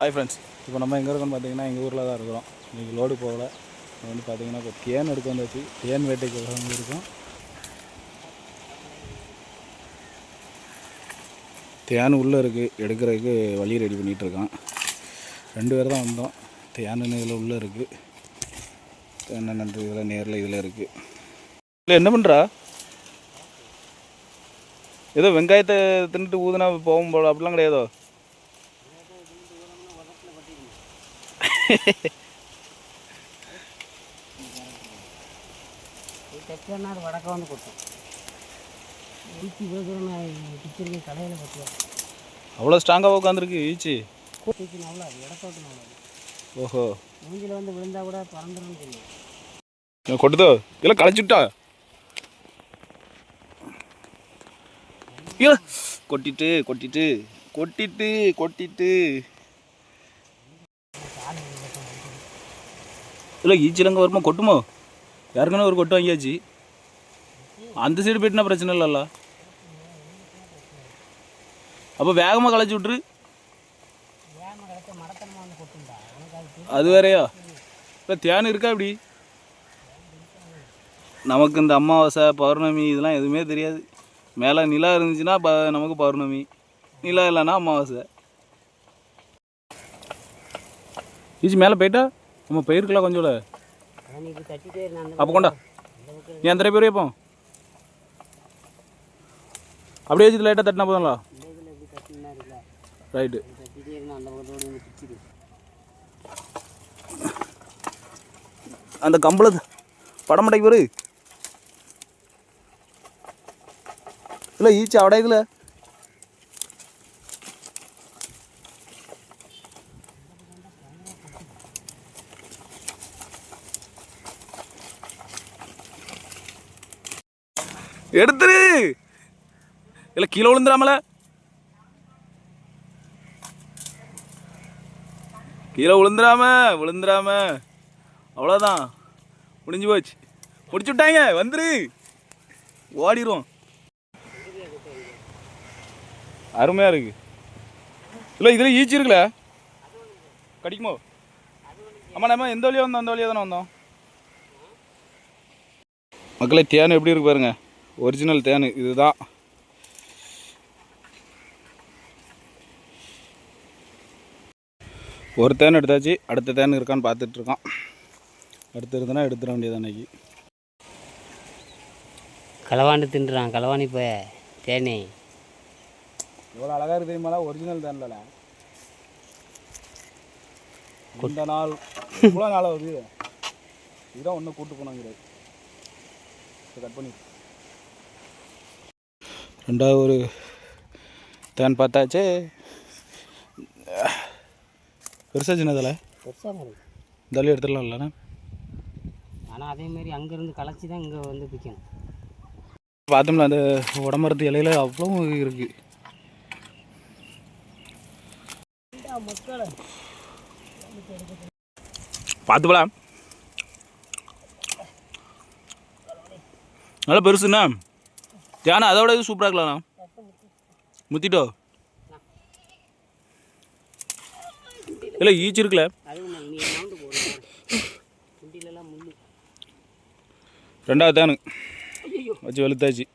Hi friends, இப்போ நம்ம எங்கே இருக்கோம்னு பார்த்தீங்கன்னா எங்கள் ஊரில் தான் இருக்கிறோம். இன்றைக்கி லோடு போகலை. வந்து பார்த்தீங்கன்னா இப்போ தேன் எடுக்க வந்தாச்சு. தேன் வேட்டைக்கு இருக்கோம். தேன் உள்ளே இருக்குது, எடுக்கிறதுக்கு வழி ரெடி பண்ணிகிட்ருக்கான். 2 பேர் தான் வந்தோம். தேன் இதில் உள்ளே இருக்குது, தேன் இதில் நேரில் இதில் இருக்குது. இல்லை என்ன பண்ணுறா? ஏதோ வெங்காயத்தை தின்னுட்டு ஊதுனா போகும் போல அப்படிலாம் கிடையாதோ? வடக்க வந்து கொடுத்தோம். கடையில் பார்த்தியா அவ்வளோ ஸ்ட்ராங்காக உட்காந்துருக்கு ஈச்சி. நல்லா இடத்தோட்டு நல்லா. ஓஹோ, மூஞ்சில் வந்து விழுந்தா கூட பறந்துடும் தெரியும். கொட்டுதோ இல்லை களைச்சுட்டா? ஐயோ, கொட்டிட்டு கொட்டிட்டு கொட்டிட்டு கொட்டிட்டு இல்லை ஈச்சிலங்க வருமா கொட்டுமோ? யாருக்குன்னா ஒரு கொட்டு வாங்கியாச்சு. அந்த சைடு போயிட்டுனா பிரச்சனை இல்லைல்ல. அப்போ வேகமாக களைச்சி விட்ரு. அது வேறையா? இப்போ தேன் இருக்கா இப்படி? நமக்கு இந்த அமாவாசை பௌர்ணமி இதெல்லாம் எதுவுமே தெரியாது. மேலே நிலா இருந்துச்சுன்னா நமக்கு பௌர்ணமி, நிலா இல்லைன்னா அமாவாசை. ஈச்சி மேலே போயிட்டா நம்ம பயிருக்கலாம் கொஞ்சம். அப்போ கொண்டா நீ அந்த பேர் வைப்போம். அப்படியே வச்சு லைட்டாக தட்டினா போதும்ல. ரைட்டு. அந்த கம்பள படமடைக்கு வரு இல்லை ஈச்சி அவடையதில்லை. எடுத்துரு. இல்லை கீழே விழுந்துடாமல. கீழே விழுந்துடாம அவ்வளோதான், முடிஞ்சு போச்சு. முடிச்சு விட்டாங்க. வந்துரு, ஓடிடுவோம். அருமையாக இருக்கு. இல்லை இதில் ஈச்சி இருக்குல்ல, கடிக்குமோ? ஆமாம், நம்ம எந்த வழியாக வந்தோம்? அந்த வழியாக தானே வந்தோம். மக்களே, தேன் எப்படி இருக்கு பாருங்க. ஒரிஜினல் தேன் இதுதான். ஒரு தேன் எடுத்தாச்சு, அடுத்த தேன் இருக்கான்னு பார்த்துட்ருக்கான். அடுத்து இருந்தனா எடுத்துட வேண்டியது. அன்னைக்கு களவாண்டு தின்றான். களவாணி போய் தேனே எவ்வளோ அழகாக இருக்குது தெரியுமாடா? ஒரிஜினல் தேன்ல இந்த நாள் இவ்வளோ நாள் வருது. இதுதான் ஒன்றும் கூட்டு போனாங்கிறது. கட் பண்ணி ரெண்டாவது ஒரு தேன் பார்த்தாச்சு. பெருசாக சின்னதில் பெருசாக இந்த வழி எடுத்துடலாம் இல்லைண்ணா. ஆனால் அதேமாரி அங்கேருந்து களைச்சி தான் இங்கே வந்து பிக்கணும். பார்த்தோம்ல அந்த உடம்புறது இலையில அவ்வளோ இருக்குது. பார்த்து போலாம். நல்லா பெருசுண்ணா தேனா. அதோட இது சூப்பராக இருக்கலாம்ண்ணா. முத்திட்டோ இல்லை ஈச்சி இருக்குல்ல. ரெண்டாவது தேனு வச்சு வெளுத்தாச்சு.